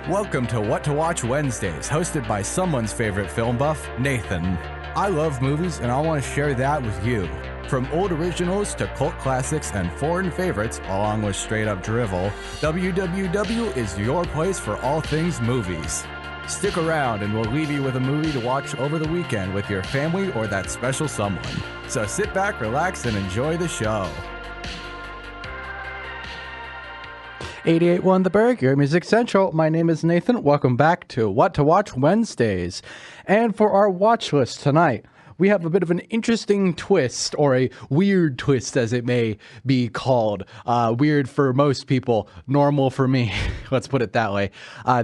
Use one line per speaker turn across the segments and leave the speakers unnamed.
Welcome to What to Watch Wednesdays, hosted by someone's favorite film buff, Nathan. I love movies and I want to share that with you. From old originals to cult classics and foreign favorites, along with straight up drivel, WWW is your place for all things movies. Stick around and we'll leave you with a movie to watch over the weekend with your family or that special someone. So sit back, relax, and enjoy the show.
88.1 The Burg, your Music Central. My name is Nathan. Welcome back to What to Watch Wednesdays. And for our watch list tonight, we have a bit of an interesting twist, or a weird twist as it may be called. Weird for most people, normal for me. Let's put it that way.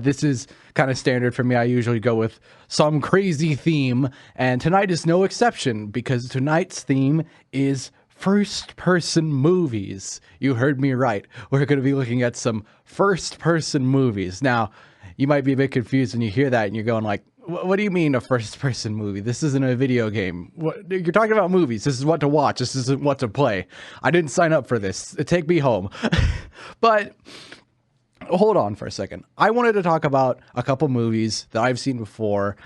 This is kind of standard for me. I usually go with some crazy theme, and tonight is no exception because tonight's theme is first-person movies. You heard me right. We're going to be looking at some first-person movies. Now, you might be a bit confused when you hear that and you're going like, what do you mean a first-person movie? This isn't a video game. You're talking about movies. This is what to watch. This isn't what to play. I didn't sign up for this. Take me home. But hold on for a second. I wanted to talk about a couple movies that I've seen before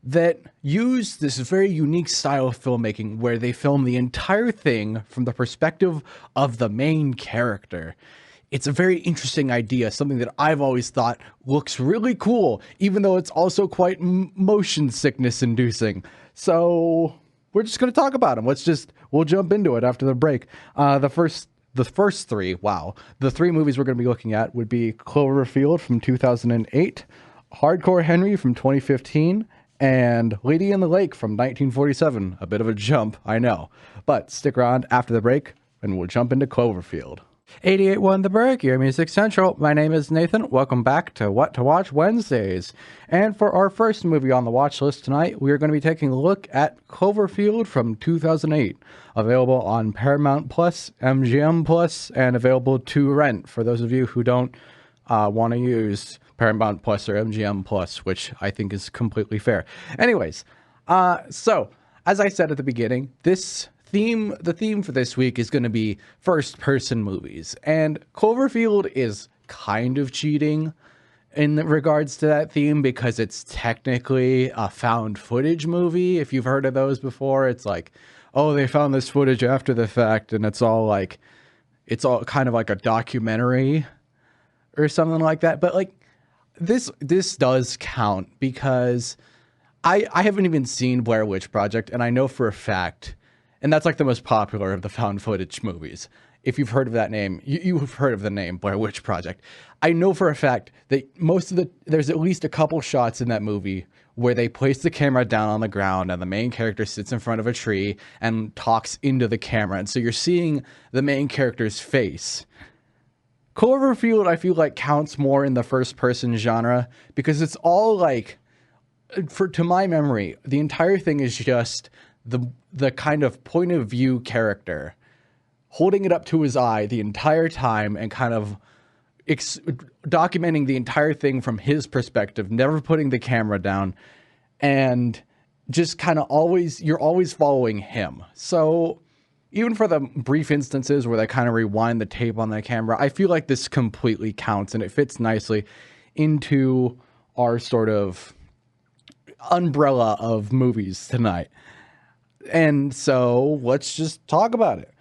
that use this very unique style of filmmaking where they film the entire thing from the perspective of the main character. It's a very interesting idea, something that I've always thought looks really cool, even though it's also quite motion sickness inducing. So we're just going to talk about them. We'll jump into it after the break. The first three movies we're going to be looking at would be Cloverfield from 2008, Hardcore Henry from 2015, and Lady in the Lake from 1947. A bit of a jump, I know. But stick around after the break, and we'll jump into Cloverfield. 88.1 The Burg, your Music Central. My name is Nathan. Welcome back to What to Watch Wednesdays. And for our first movie on the watch list tonight, we are going to be taking a look at Cloverfield from 2008. Available on Paramount Plus, MGM Plus, and available to rent for those of you who don't want to use Paramount Plus or MGM Plus, which I think is completely fair. Anyways, so as I said at the beginning, the theme for this week is going to be first-person movies, and Cloverfield is kind of cheating in regards to that theme because it's technically a found footage movie. If you've heard of those before, it's like, oh, they found this footage after the fact, and it's all kind of like a documentary or something like that. But like, this does count because I haven't even seen Blair Witch Project, and I know for a fact, and that's like the most popular of the found footage movies. If you've heard of that name, you've heard of the name Blair Witch Project. I know for a fact that there's at least a couple shots in that movie where they place the camera down on the ground and the main character sits in front of a tree and talks into the camera. And so you're seeing the main character's face. Cloverfield, I feel like, counts more in the first-person genre because it's all like, to my memory, the entire thing is just the kind of point of view character holding it up to his eye the entire time and kind of documenting the entire thing from his perspective, never putting the camera down, and just kind of you're always following him. So even for the brief instances where they kind of rewind the tape on the camera, I feel like this completely counts and it fits nicely into our sort of umbrella of movies tonight. And so let's just talk about it.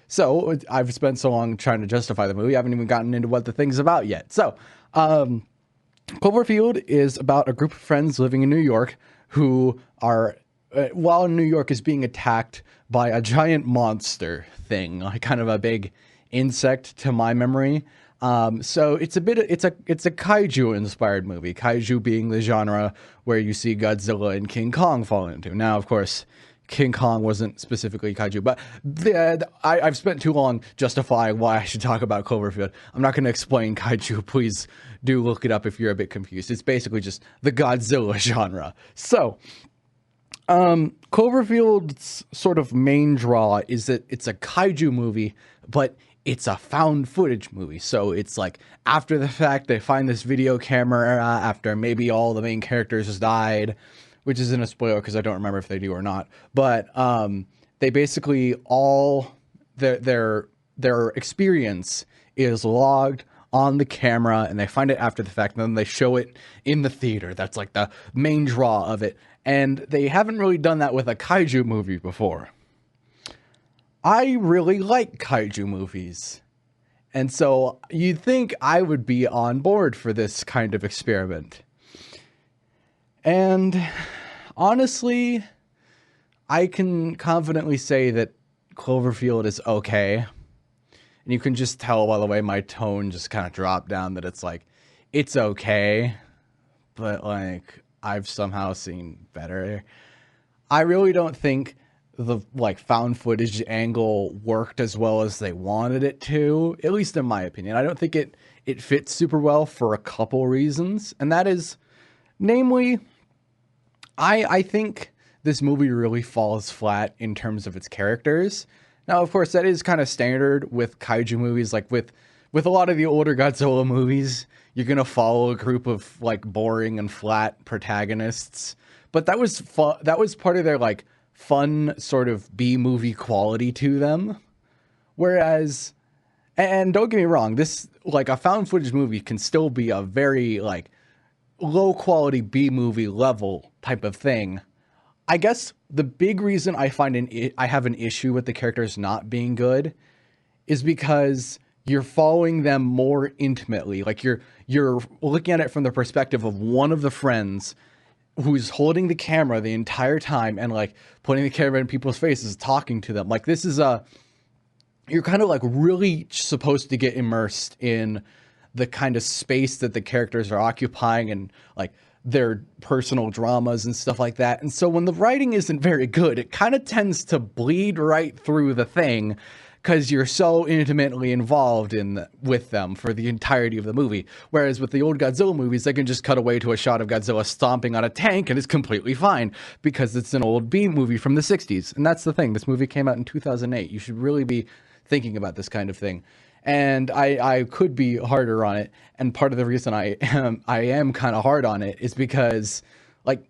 So I've spent so long trying to justify the movie, I haven't even gotten into what the thing's about yet. So Cloverfield is about a group of friends living in New York who are, while New York is being attacked by a giant monster thing, like kind of a big insect to my memory. So it's a kaiju inspired movie, kaiju being the genre where you see Godzilla and King Kong fall into. Now, of course, King Kong wasn't specifically kaiju, but I've spent too long justifying why I should talk about Cloverfield. I'm not going to explain kaiju. Please do look it up if you're a bit confused. It's basically just the Godzilla genre. So Cloverfield's sort of main draw is that it's a kaiju movie, but it's a found footage movie. So it's like after the fact, they find this video camera after maybe all the main characters died, which isn't a spoiler because I don't remember if they do or not. But they basically all their experience is logged on the camera, and they find it after the fact, and then they show it in the theater. That's like the main draw of it. And they haven't really done that with a kaiju movie before. I really like kaiju movies. And so you'd think I would be on board for this kind of experiment. And honestly, I can confidently say that Cloverfield is okay. And you can just tell by the way my tone just kind of dropped down that it's like, it's okay, but like I've somehow seen better. I really don't think the like found footage angle worked as well as they wanted it to, at least in my opinion. I don't think it fits super well for a couple reasons, and that is, namely, I think this movie really falls flat in terms of its characters. Now, of course, that is kind of standard with kaiju movies. Like with a lot of the older Godzilla movies, you're gonna follow a group of like boring and flat protagonists. But that was that was part of their like fun sort of B-movie quality to them. Whereas, and don't get me wrong, this like a found footage movie can still be a very like low quality B-movie level type of thing. I guess the big reason I I have an issue with the characters not being good is because you're following them more intimately. Like you're looking at it from the perspective of one of the friends who's holding the camera the entire time and like putting the camera in people's faces, talking to them. Like this is you're kind of like really supposed to get immersed in the kind of space that the characters are occupying and like their personal dramas and stuff like that. And so when the writing isn't very good, it kind of tends to bleed right through the thing because you're so intimately involved with them for the entirety of the movie. Whereas with the old Godzilla movies, they can just cut away to a shot of Godzilla stomping on a tank and it's completely fine because it's an old B movie from the 60s. And that's the thing. This movie came out in 2008. You should really be thinking about this kind of thing. And I could be harder on it. And part of the reason I am kind of hard on it is because like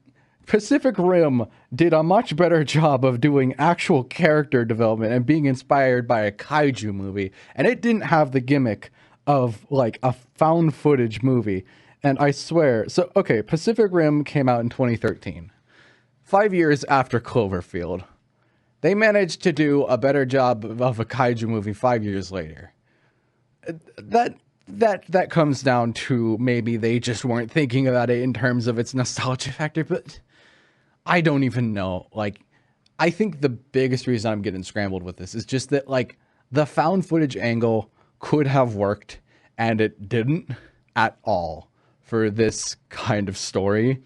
Pacific Rim did a much better job of doing actual character development and being inspired by a kaiju movie. And it didn't have the gimmick of like a found footage movie. And I swear, so, okay, Pacific Rim came out in 2013, 5 years after Cloverfield. They managed to do a better job of a kaiju movie 5 years later. That comes down to maybe they just weren't thinking about it in terms of its nostalgia factor, but I don't even know. Like, I think the biggest reason I'm getting scrambled with this is just that, like, the found footage angle could have worked, and it didn't at all for this kind of story.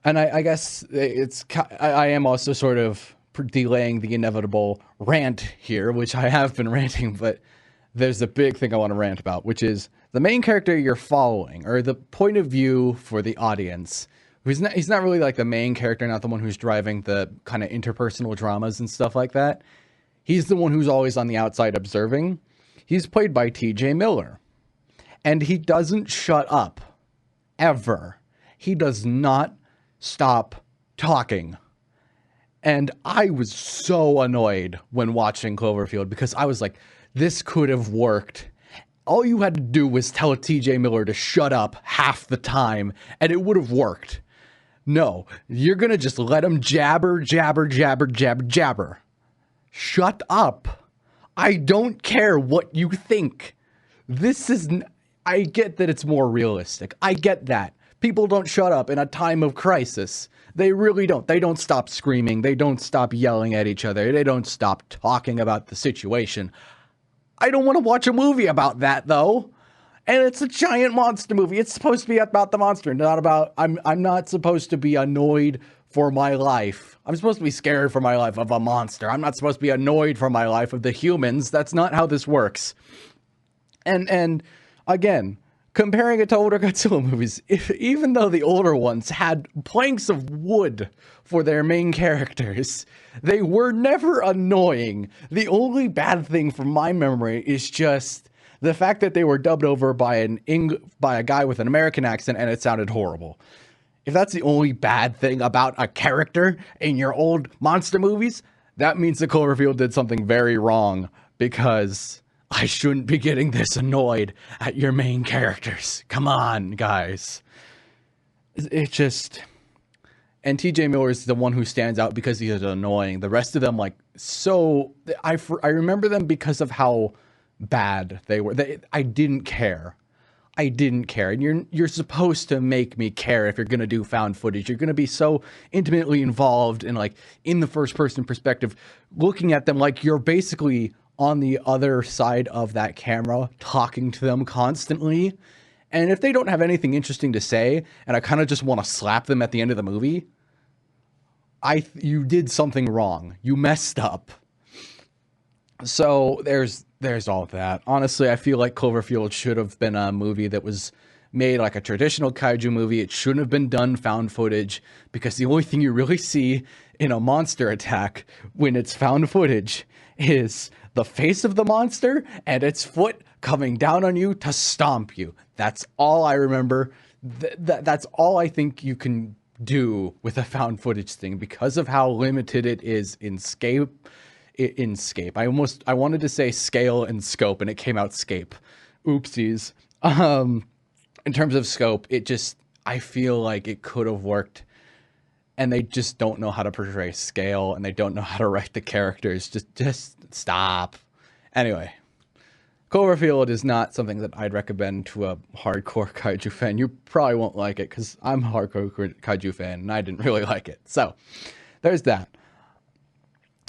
And I guess I am also sort of delaying the inevitable rant here, which I have been ranting, but there's a big thing I want to rant about, which is the main character you're following, or the point of view for the audience. He's not really like the main character, not the one who's driving the kind of interpersonal dramas and stuff like that. He's the one who's always on the outside observing. He's played by TJ Miller. And he doesn't shut up. Ever. He does not stop talking. And I was so annoyed when watching Cloverfield because I was like, this could have worked. All you had to do was tell TJ Miller to shut up half the time and it would have worked. No, you're going to just let him jabber. Shut up. I don't care what you think. I get that it's more realistic. I get that. People don't shut up in a time of crisis. They really don't. They don't stop screaming. They don't stop yelling at each other. They don't stop talking about the situation. I don't want to watch a movie about that, though. And it's a giant monster movie. It's supposed to be about the monster, not about... I'm not supposed to be annoyed for my life. I'm supposed to be scared for my life of a monster. I'm not supposed to be annoyed for my life of the humans. That's not how this works. And again, comparing it to older Godzilla movies, even though the older ones had planks of wood for their main characters, they were never annoying. The only bad thing from my memory is just the fact that they were dubbed over by a guy with an American accent and it sounded horrible. If that's the only bad thing about a character in your old monster movies, that means that Cloverfield did something very wrong because I shouldn't be getting this annoyed at your main characters. Come on, guys. It just... And TJ Miller is the one who stands out because he is annoying. The rest of them, like, so... I remember them because of how bad they were. I didn't care. I didn't care. And you're supposed to make me care if you're going to do found footage. You're going to be so intimately involved in, like, in the first person perspective, looking at them like you're basically on the other side of that camera, talking to them constantly. And if they don't have anything interesting to say, and I kind of just want to slap them at the end of the movie, you did something wrong. You messed up. So there's all of that. Honestly, I feel like Cloverfield should have been a movie that was made like a traditional kaiju movie. It shouldn't have been done found footage, because the only thing you really see in a monster attack when it's found footage is the face of the monster and its foot coming down on you to stomp you. That's all I remember. That's all I think you can do with a found footage thing, because of how limited it is in scape. I wanted to say scale and scope, and it came out scape. Oopsies. In terms of scope, I feel like it could have worked, and they just don't know how to portray scale, and they don't know how to write the characters. Just stop. Anyway, Cloverfield is not something that I'd recommend to a hardcore kaiju fan. You probably won't like it, because I'm a hardcore kaiju fan, and I didn't really like it. So, there's that.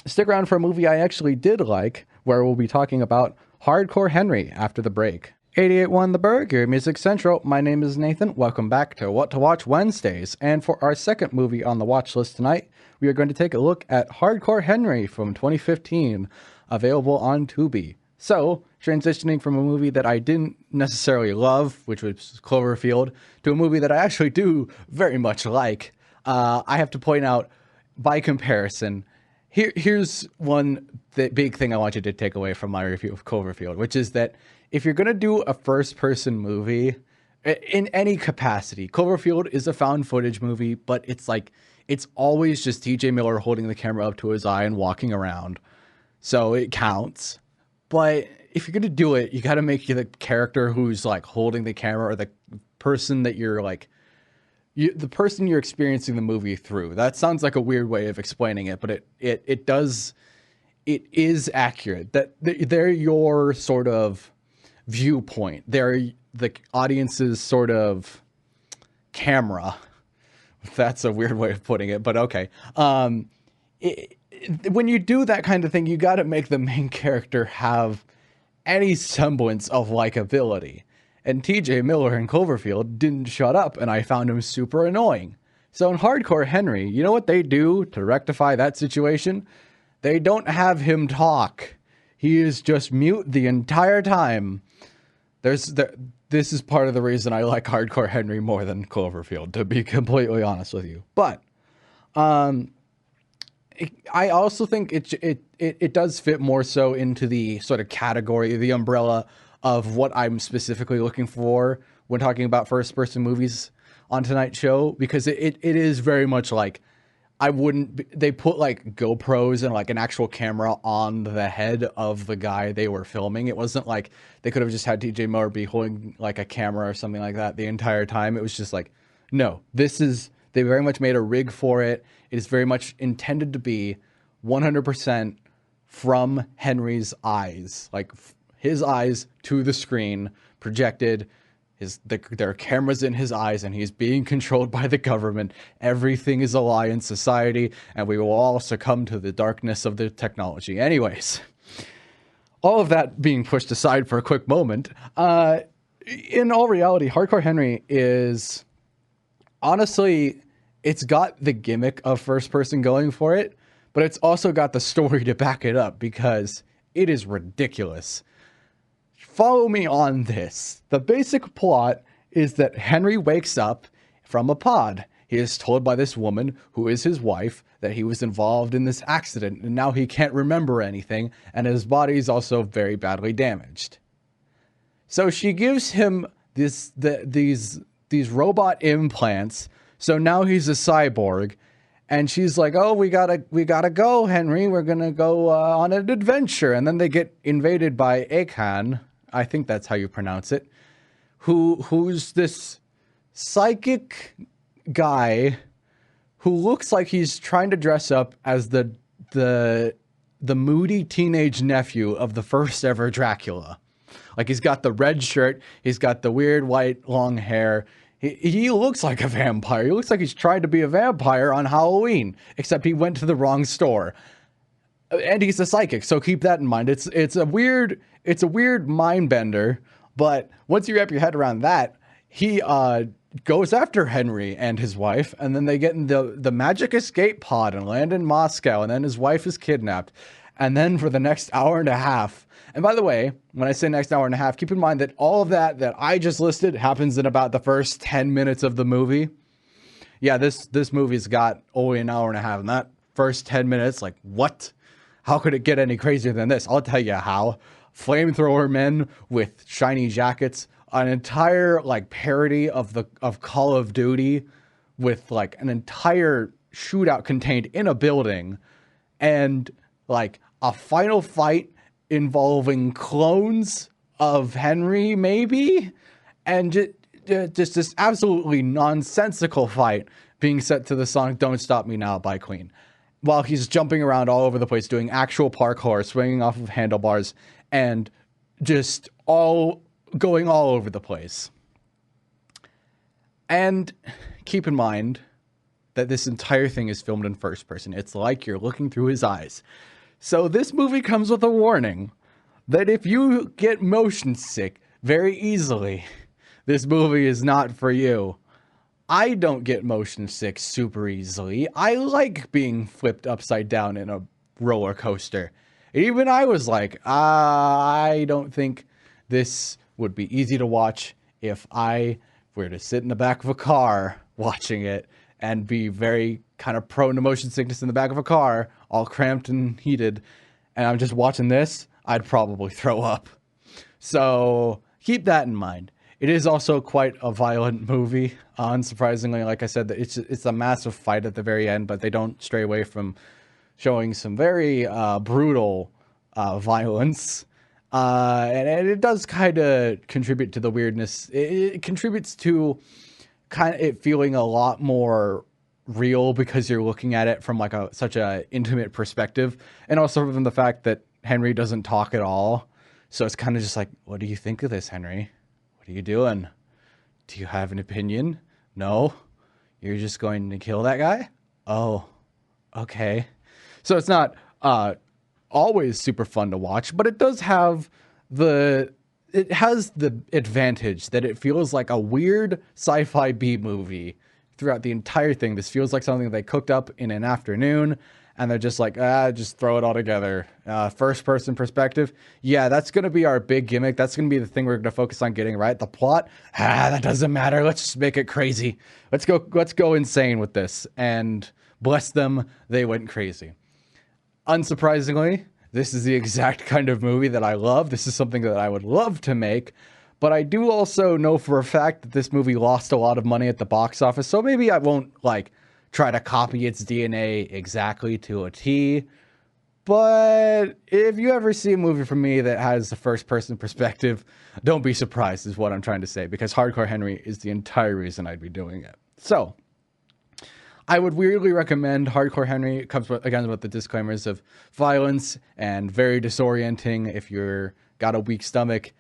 Stick around for a movie I actually did like, where we'll be talking about Hardcore Henry after the break. 88.1 The Burg, your Music Central. My name is Nathan. Welcome back to What to Watch Wednesdays. And for our second movie on the watch list tonight, we are going to take a look at Hardcore Henry from 2015, available on Tubi. So, transitioning from a movie that I didn't necessarily love, which was Cloverfield, to a movie that I actually do very much like, I have to point out, by comparison, here's the big thing I want you to take away from my review of Cloverfield, which is that if you're going to do a first-person movie in any capacity, Cloverfield is a found footage movie, but it's always just TJ Miller holding the camera up to his eye and walking around. So it counts. But if you're going to do it, you got to make the character who's like holding the camera, or the person that you're like, the person you're experiencing the movie through. That sounds like a weird way of explaining it, but it is accurate. That they're your sort of viewpoint. They're the audience's sort of camera. That's a weird way of putting it, but okay. When you do that kind of thing, you got to make the main character have any semblance of likability. And TJ Miller in Cloverfield didn't shut up, and I found him super annoying. So in Hardcore Henry, you know what they do to rectify that situation? They don't have him talk. He is just mute the entire time. This is part of the reason I like Hardcore Henry more than Cloverfield, to be completely honest with you. But I also think it does fit more so into the sort of category, the umbrella of what I'm specifically looking for when talking about first-person movies on tonight's show, because it is very much like, they put like GoPros and like an actual camera on the head of the guy they were filming. It wasn't like they could have just had TJ Miller be holding like a camera or something like that the entire time. It was just like, no, they very much made a rig for it. It is very much intended to be 100% from Henry's eyes, like his eyes to the screen, projected. There are cameras in his eyes, and he's being controlled by the government. Everything is a lie in society, and we will all succumb to the darkness of the technology. Anyways, all of that being pushed aside for a quick moment, in all reality, Hardcore Henry is, honestly, it's got the gimmick of first person going for it, but it's also got the story to back it up, because it is ridiculous. Follow me on this. The basic plot is that Henry wakes up from a pod. He is told by this woman, who is his wife, that he was involved in this accident, and now he can't remember anything, and his body is also very badly damaged. So she gives him these robot implants, so now he's a cyborg, And she's like, "Oh, we gotta go, Henry. We're gonna go on an adventure." And then they get invaded by Akan. I think that's how you pronounce it. Who's this psychic guy who looks like he's trying to dress up as the moody teenage nephew of the first ever Dracula. Like, he's got the red shirt, he's got the weird white long hair. He looks like a vampire. He looks like he's trying to be a vampire on Halloween, except he went to the wrong store. And he's a psychic, so keep that in mind. It's a weird mind bender, but once you wrap your head around that, he goes after Henry and his wife, and then they get in the magic escape pod and land in Moscow, and then his wife is kidnapped. And then for the next hour and a half, and by the way, when I say next hour and a half, keep in mind that all of that I just listed happens in about the first 10 minutes of the movie. Yeah, this movie's got only an hour and a half, and that first 10 minutes, like, what? How could it get any crazier than this? I'll tell you how. Flamethrower men with shiny jackets, an entire like parody of Call of Duty with like an entire shootout contained in a building, and like a final fight involving clones of Henry, maybe, and just this absolutely nonsensical fight being set to the song "Don't Stop Me Now" by Queen, while he's jumping around all over the place, doing actual parkour, swinging off of handlebars, and just going all over the place. And keep in mind that this entire thing is filmed in first person. It's like you're looking through his eyes. So this movie comes with a warning that if you get motion sick very easily, this movie is not for you. I don't get motion sick super easily. I like being flipped upside down in a roller coaster. Even I was like, I don't think this would be easy to watch if I were to sit in the back of a car watching it and be very kind of prone to motion sickness in the back of a car, all cramped and heated, and I'm just watching this, I'd probably throw up. So keep that in mind. It is also quite a violent movie. Unsurprisingly, like I said, it's a massive fight at the very end, but they don't stray away from showing some very brutal violence. And it does kind of contribute to the weirdness. It contributes to kind of it feeling a lot more real because you're looking at it from like such a intimate perspective, and also from the fact that Henry doesn't talk at all. So it's kind of just like, what do you think of this, Henry? What are you doing? Do you have an opinion? No? You're just going to kill that guy? Oh, okay. So it's not always super fun to watch, but it does have the advantage that it feels like a weird sci-fi B movie throughout the entire thing. This feels like something they cooked up in an afternoon, and they're just like, just throw it all together. First person perspective. Yeah, that's going to be our big gimmick. That's going to be the thing we're going to focus on getting right. The plot, that doesn't matter. Let's just make it crazy. Let's go insane with this. And bless them, they went crazy. Unsurprisingly, this is the exact kind of movie that I love. This is something that I would love to make. But I do also know for a fact that this movie lost a lot of money at the box office. So maybe I won't like try to copy its DNA exactly to a T. But if you ever see a movie from me that has the first person perspective, don't be surprised is what I'm trying to say, because Hardcore Henry is the entire reason I'd be doing it. So I would weirdly recommend Hardcore Henry. It comes again with the disclaimers of violence and very disorienting. If you're got a weak stomach,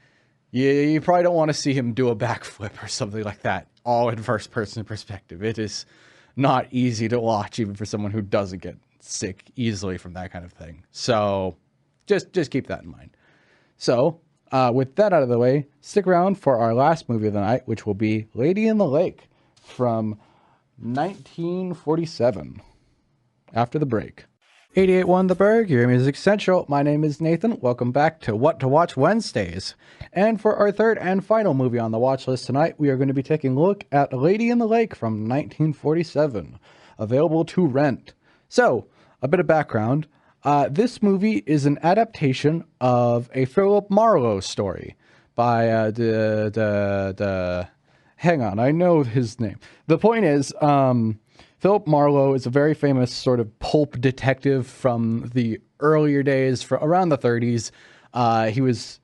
you probably don't want to see him do a backflip or something like that, all in first person perspective. It is not easy to watch, even for someone who doesn't get sick easily from that kind of thing. So just keep that in mind. So with that out of the way, stick around for our last movie of the night, which will be Lady in the Lake from 1947. After the break. 88.1 The Burg, your Music Central. My name is Nathan. Welcome back to What to Watch Wednesdays. And for our third and final movie on the watch list tonight, we are going to be taking a look at Lady in the Lake from 1947, available to rent. So, a bit of background. This movie is an adaptation of a Philip Marlowe story by hang on, I know his name. The point is, Philip Marlowe is a very famous sort of pulp detective from the earlier days, from around the 30s.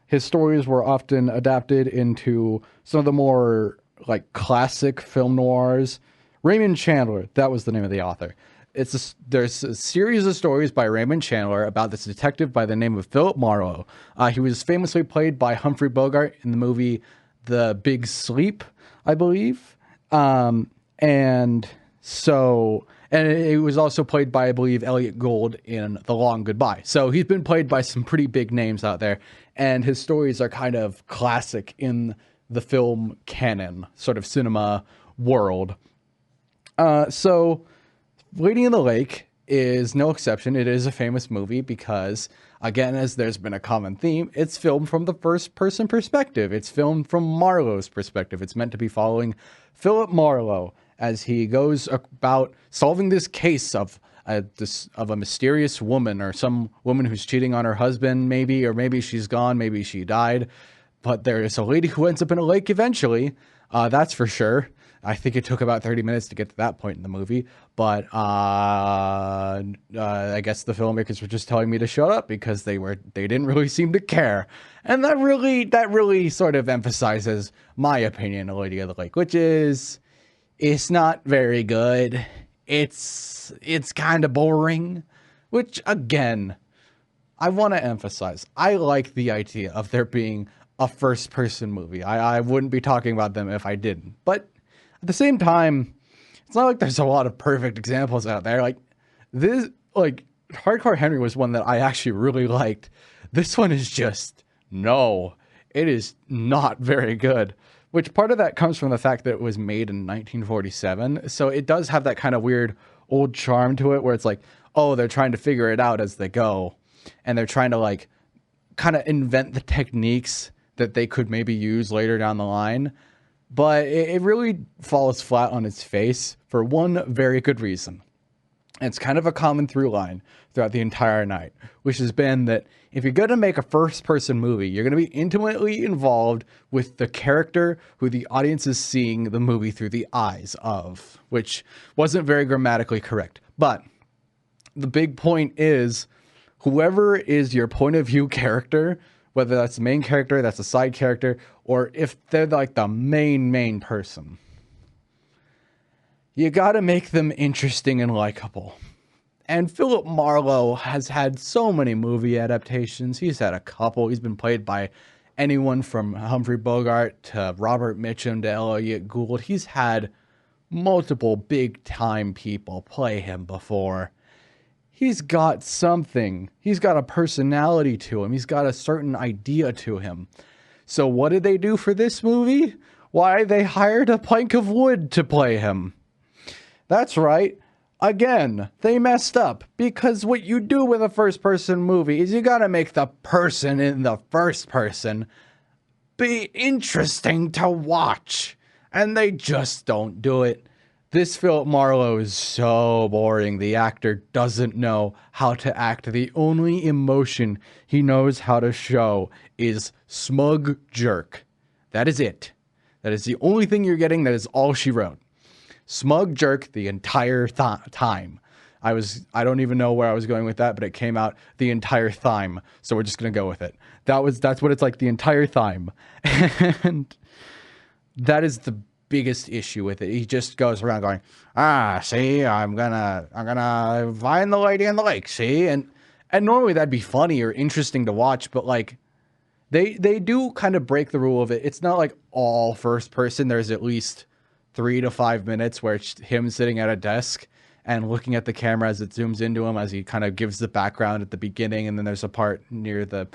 His stories were often adapted into some of the more like classic film noirs. Raymond Chandler, that was the name of the author. There's a series of stories by Raymond Chandler about this detective by the name of Philip Marlowe. He was famously played by Humphrey Bogart in the movie The Big Sleep, I believe. And it was also played by, I believe, Elliot Gould in The Long Goodbye. So he's been played by some pretty big names out there, and his stories are kind of classic in the film canon, sort of cinema world. So Lady in the Lake is no exception. It is a famous movie because, again, as there's been a common theme, it's filmed from the first-person perspective. It's filmed from Marlowe's perspective. It's meant to be following Philip Marlowe as he goes about solving this case of a mysterious woman, or some woman who's cheating on her husband, maybe, or maybe she's gone, maybe she died. But there is a lady who ends up in a lake eventually. That's for sure. I think it took about 30 minutes to get to that point in the movie, but I guess the filmmakers were just telling me to shut up because they didn't really seem to care. And that really sort of emphasizes my opinion of Lady of the Lake, which is it's not very good. It's kind of boring, which again, I want to emphasize. I like the idea of there being a first-person movie. I wouldn't be talking about them if I didn't, but at the same time, it's not like there's a lot of perfect examples out there. Like this, like Hardcore Henry was one that I actually really liked. This one is just, no, it is not very good, which part of that comes from the fact that it was made in 1947. So it does have that kind of weird old charm to it where it's like, oh, they're trying to figure it out as they go. And they're trying to like kind of invent the techniques that they could maybe use later down the line. But it really falls flat on its face for one very good reason. It's kind of a common through line throughout the entire night, which has been that if you're going to make a first-person movie, you're going to be intimately involved with the character who the audience is seeing the movie through the eyes of, which wasn't very grammatically correct. But the big point is, whoever is your point of view character, whether that's the main character, that's a side character, or if they're like the main person, you gotta make them interesting and likable. And Philip Marlowe has had so many movie adaptations. He's had a couple. He's been played by anyone from Humphrey Bogart to Robert Mitchum to Elliot Gould. He's had multiple big-time people play him before. He's got something. He's got a personality to him. He's got a certain idea to him. So what did they do for this movie? Why, they hired a plank of wood to play him. That's right. Again, they messed up, because what you do with a first-person movie is you gotta make the person in the first person be interesting to watch. And they just don't do it. This Philip Marlowe is so boring. The actor doesn't know how to act. The only emotion he knows how to show is smug jerk. That is it. That is the only thing you're getting. That is all she wrote. Smug jerk the entire time. I don't even know where I was going with that, but it came out the entire time. So we're just going to go with it. That's what it's like the entire time. And that is the biggest issue with it. He just goes around going, see, I'm gonna find the lady in the lake, see? And normally that'd be funny or interesting to watch, but like they do kind of break the rule of it. It's not like all first person. There's at least 3 to 5 minutes where it's him sitting at a desk and looking at the camera as it zooms into him as he kind of gives the background at the beginning, and then there's a part near the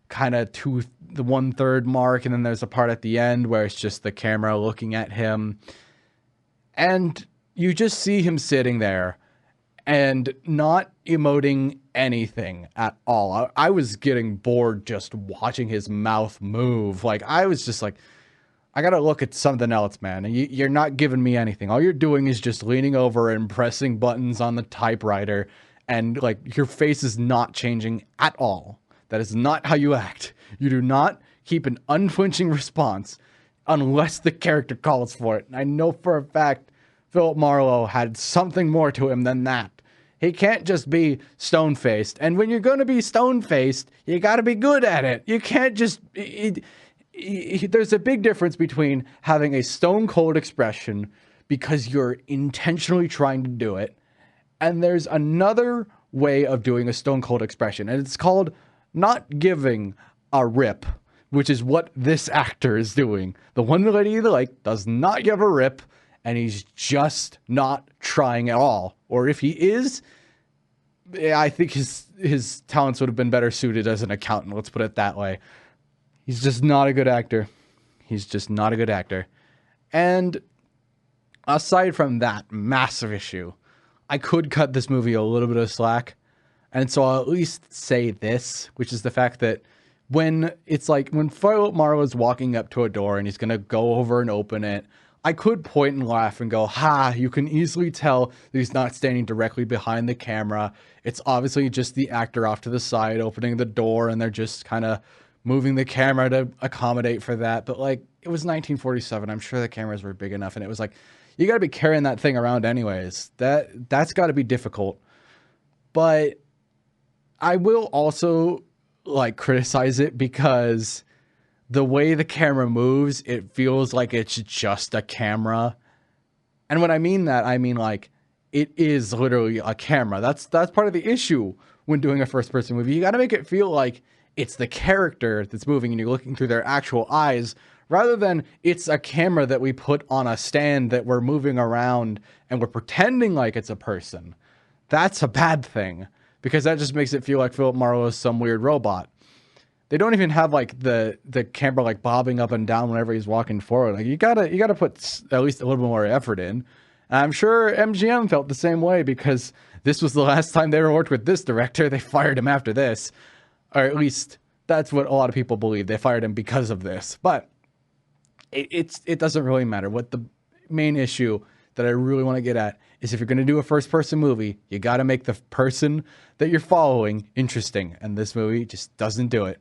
kind of the 1/3 mark, and then there's a part at the end where it's just the camera looking at him, and you just see him sitting there and not emoting anything at all. I was getting bored just watching his mouth move. Like, I was just like, I gotta look at something else, man. And you're not giving me anything. All you're doing is just leaning over and pressing buttons on the typewriter, and like your face is not changing at all. That is not how you act. You do not keep an unflinching response unless the character calls for it. And I know for a fact Philip Marlowe had something more to him than that. He can't just be stone-faced. And when you're going to be stone-faced, you got to be good at it. You can't just... there's a big difference between having a stone-cold expression because you're intentionally trying to do it, and there's another way of doing a stone-cold expression, and it's called not giving a rip, which is what this actor is doing. The one that you like does not give a rip, and he's just not trying at all. Or if he is, I think his talents would have been better suited as an accountant. Let's put it that way. He's just not a good actor. He's just not a good actor. And aside from that massive issue, I could cut this movie a little bit of slack. And so I'll at least say this, which is the fact that when Philip Marlowe is walking up to a door and he's going to go over and open it, I could point and laugh and go, ha, you can easily tell that he's not standing directly behind the camera. It's obviously just the actor off to the side opening the door, and they're just kind of moving the camera to accommodate for that. But like, it was 1947. I'm sure the cameras were big enough, and it was like, you got to be carrying that thing around anyways. That's got to be difficult. But I will also like criticize it because the way the camera moves, it feels like it's just a camera. And when I mean that, I mean like it is literally a camera. That's part of the issue when doing a first person movie. You got to make it feel like it's the character that's moving and you're looking through their actual eyes, rather than it's a camera that we put on a stand that we're moving around and we're pretending like it's a person. That's a bad thing, because that just makes it feel like Philip Marlowe is some weird robot. They don't even have like the camera like bobbing up and down whenever he's walking forward. Like you gotta put at least a little bit more effort in. And I'm sure MGM felt the same way, because this was the last time they ever worked with this director. They fired him after this, or at least that's what a lot of people believe. They fired him because of this. But it doesn't really matter. What the main issue that I really want to get at is, if you're going to do a first person movie, you got to make the person that you're following interesting. And this movie just doesn't do it.